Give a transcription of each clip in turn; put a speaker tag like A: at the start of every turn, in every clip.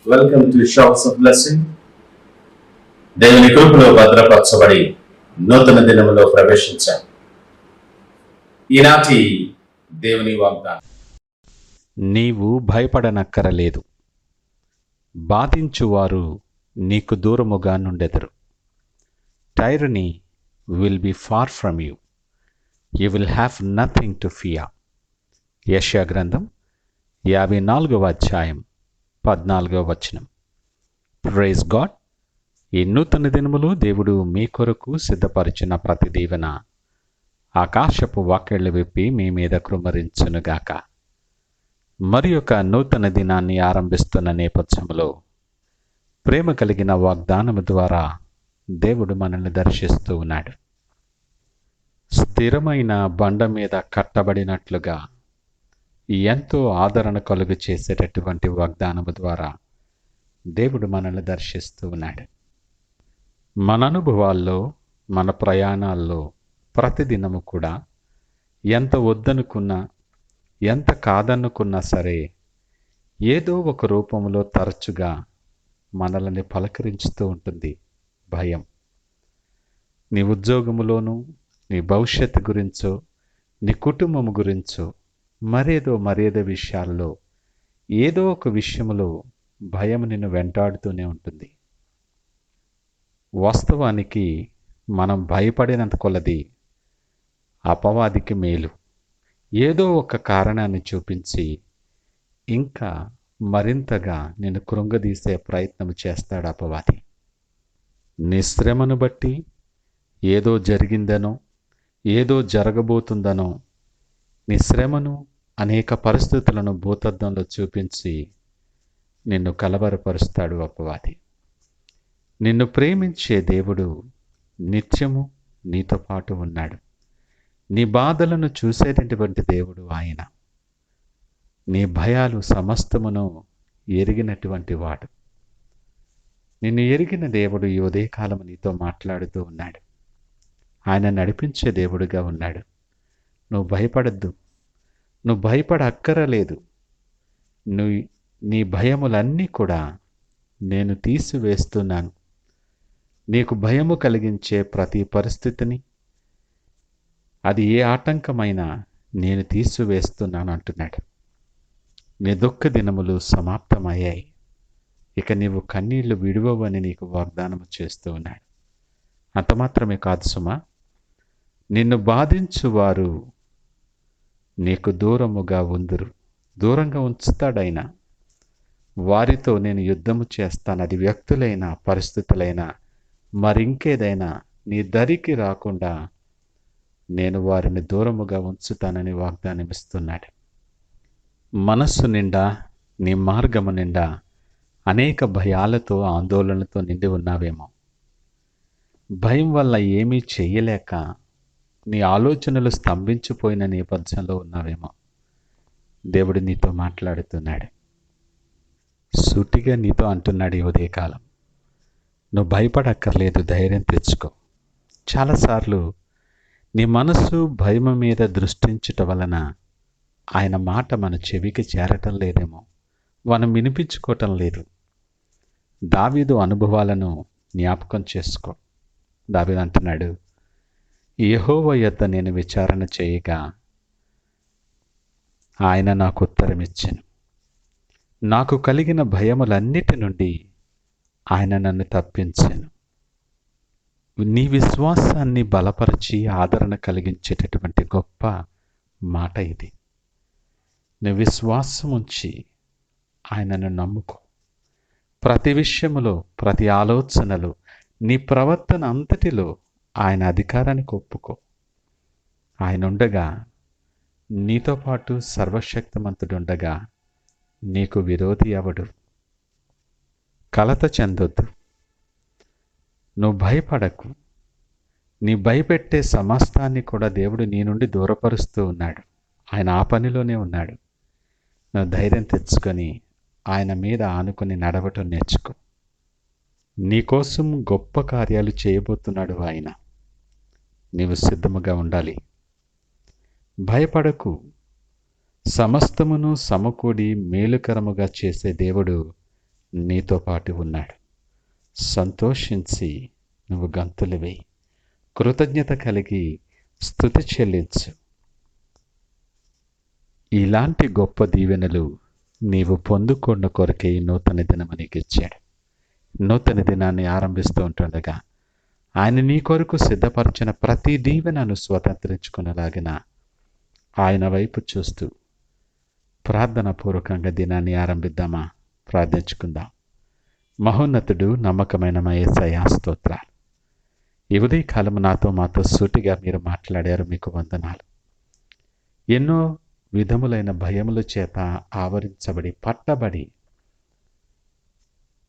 A: Welcome to shops of blessing. దేవుని కృపలో భద్రపరచబడి నూతన దినములో ప్రవేశించాం. ఈనాటి దేవుని వాగ్దానం,
B: నీవు భయపడనక్కరలేదు, బాధించువారు నీకు దూరముగా నుండెదరు. Tyranny will be far from you, you will have nothing to fear. యెషయా గ్రంథం 54వ అధ్యాయం 14వ వచనం. Praise God. ఈ నూతన దినములో దేవుడు మీ కొరకు సిద్ధపరిచిన ప్రతి దీవెన ఆకాశపు వాక్యళ్ళు విప్పి మీ మీద కృమ్మరించునుగాక. మరి ఒక నూతన దినాన్ని ఆరంభిస్తున్న నేపథ్యంలో ప్రేమ కలిగిన వాగ్దానము ద్వారా దేవుడు మనల్ని దర్శిస్తూ ఉన్నాడు. స్థిరమైన బండ మీద కట్టబడినట్లుగా ఎంతో ఆదరణ కలుగు చేసేటటువంటి వాగ్దానము ద్వారా దేవుడు మనల్ని దర్శిస్తూ ఉన్నాడు. మన అనుభవాల్లో, మన ప్రయాణాల్లో ప్రతిదినము కూడా ఎంత వద్దనుకున్నా, ఎంత కాదనుకున్నా సరే, ఏదో ఒక రూపంలో తరచుగా మనల్ని పలకరించుతూ ఉంటుంది భయం. నీ ఉద్యోగములోనూ, నీ భవిష్యత్తు గురించో, నీ కుటుంబము గురించో, మరేదో విషయాల్లో ఏదో ఒక విషయంలో భయం నిన్ను వెంటాడుతూనే ఉంటుంది. వాస్తవానికి మనం భయపడినంత కొలది అపవాదికి మేలు. ఏదో ఒక కారణాన్ని చూపించి ఇంకా మరింతగా నిన్ను కృంగదీసే ప్రయత్నం చేస్తాడు అపవాది. నీ శ్రమను బట్టి ఏదో జరిగిందనో, ఏదో జరగబోతుందనో, నీ శ్రమను, అనేక పరిస్థితులను భూతద్దంలో చూపించి నిన్ను కలవరపరుస్తాడు అపవాది. నిన్ను ప్రేమించే దేవుడు నిత్యము నీతో పాటు ఉన్నాడు. నీ బాధలను చూసేటటువంటి దేవుడు ఆయన. నీ భయాలు సమస్తమును ఎరిగినటువంటి వాడు. నిన్ను ఎరిగిన దేవుడు ఈ ఉదయకాలము నీతో మాట్లాడుతూ ఉన్నాడు. ఆయన నడిపించే దేవుడుగా ఉన్నాడు. నువ్వు భయపడద్దు, నువ్వు భయపడక్కరలేదు. నీ భయములన్నీ కూడా నేను తీసివేస్తున్నాను. నీకు భయము కలిగించే ప్రతి పరిస్థితిని, అది ఏ ఆటంకమైనా నేను తీసివేస్తున్నాను అంటున్నాడు. నీ దుఃఖ దినములు సమాప్తమయ్యాయి. ఇక నీవు కన్నీళ్లు విడువవని నీకు వాగ్దానము చేస్తూ ఉన్నాడు. అంత మాత్రమే కాదు సుమా, నిన్ను బాధించువారు నీకు దూరముగా ఉందురు. దూరంగా ఉంచుతాడైనా. వారితో నేను యుద్ధము చేస్తాను. అది వ్యక్తులైనా, పరిస్థితులైనా, మరింకేదైనా నీ దరికి రాకుండా నేను వారిని దూరముగా ఉంచుతానని వాగ్దానం ఇస్తున్నాడు. మనస్సు నిండా, నీ మార్గము నిండా అనేక భయాలతో, ఆందోళనలతో నిండి ఉన్నావేమో. భయం వల్ల ఏమీ చెయ్యలేక నీ ఆలోచనలు స్తంభించిపోయిన నేపథ్యంలో ఉన్నావేమో. దేవుడు నీతో మాట్లాడుతున్నాడు. సూటిగా నీతో అంటున్నాడు ఈ ఉదయకాలం, నువ్వు భయపడక్కర్లేదు, ధైర్యం తెచ్చుకో. చాలాసార్లు నీ మనసు భయం మీద దృష్టించుట వలన ఆయన మాట మన చెవికి చేరటం లేదేమో, మనం వినిపించుకోవటం లేదు. దావీదు అనుభవాలను జ్ఞాపకం చేసుకో. దావీదు అంటున్నాడు, యెహోవా యొద్ద నేను విచారణ చేయగా ఆయన నాకు ఉత్తరమిచ్చెను. నాకు కలిగిన భయములన్నిటి నుండి ఆయన నన్ను తప్పించెను. నీ విశ్వాసాన్ని బలపరిచి ఆదరణ కలిగించేటటువంటి గొప్ప మాట ఇది. నీ విశ్వాసం ఉంచి ఆయనను నమ్ముకో. ప్రతి విషయములో, ప్రతి ఆలోచనలో, నీ ప్రవర్తన అంతటిలో ఆయన అధికారానికి ఒప్పుకో. ఆయన ఉండగా, నీతో పాటు సర్వశక్తిమంతుడుండగా నీకు విరోధి ఎవడు? కలత చెందొద్దు, నువ్వు భయపడకు. నీ భయపెట్టే సమస్తాన్ని కూడా దేవుడు నీ నుండి దూరపరుస్తూ ఉన్నాడు. ఆయన ఆ పనిలోనే ఉన్నాడు. నువ్వు ధైర్యం తెచ్చుకొని ఆయన మీద ఆనుకొని నడవటం నేర్చుకో. నీకోసం గొప్ప కార్యాలు చేయబోతున్నాడు ఆయన. నీవు సిద్ధముగా ఉండాలి. భయపడకు. సమస్తమును సమకూడి మేలుకరముగా చేసే దేవుడు నీతో పాటు ఉన్నాడు. సంతోషించి నువ్వు గంతులు వేయి, కృతజ్ఞత కలిగి స్తుతి చెల్లించు. ఇలాంటి గొప్ప దీవెనలు నీవు పొందుకున్న కొరకే ఈ నూతన దినము నీకు ఇచ్చాడు. నూతన దినాన్ని ఆరంభిస్తూ ఉంటుండగా ఆయన నీ కొరకు సిద్ధపరిచిన ప్రతి దీవెనను స్వతంత్రించుకునేలాగిన ఆయన వైపు చూస్తూ ప్రార్థన పూర్వకంగా దినాన్ని ఆరంభిద్దామా? ప్రార్థించుకుందాం. మహోన్నతుడు, నమ్మకమైన మా యేసయ్యా, స్తోత్రాలు. ఈ ఉదయకాలము మాతో సూటిగా మీరు మాట్లాడారు, మీకు వందనాలు. ఎన్నో విధములైన భయముల చేత ఆవరించబడి పట్టబడి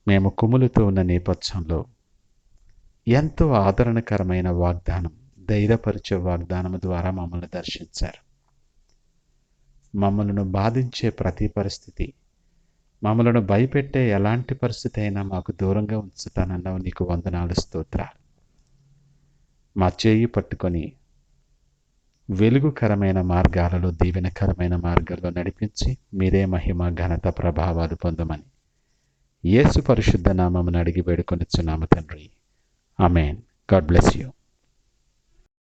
B: మేము కుములుతూ ఉన్న నేపథ్యంలో ఎంతో ఆదరణకరమైన వాగ్దానం, ధైర్యపరిచే వాగ్దానం ద్వారా మమ్మల్ని దర్శించారు. మమ్మల్ని బాధించే ప్రతి పరిస్థితి, మమ్మల్ని భయపెట్టే ఎలాంటి పరిస్థితి అయినా మాకు దూరంగా ఉంచుతానన్నావు. నీకు వందనాలు, స్తోత్రాలు. మా చేయి పట్టుకొని వెలుగుకరమైన మార్గాలలో, దీవెనకరమైన మార్గాల్లో నడిపించి మీరే మహిమ, ఘనత, ప్రభావాలు పొందమని యేసు పరిశుద్ధ నామమున అడిగి వేడుకొనిచున్నాము తండ్రి. ఆమేన్. God bless you.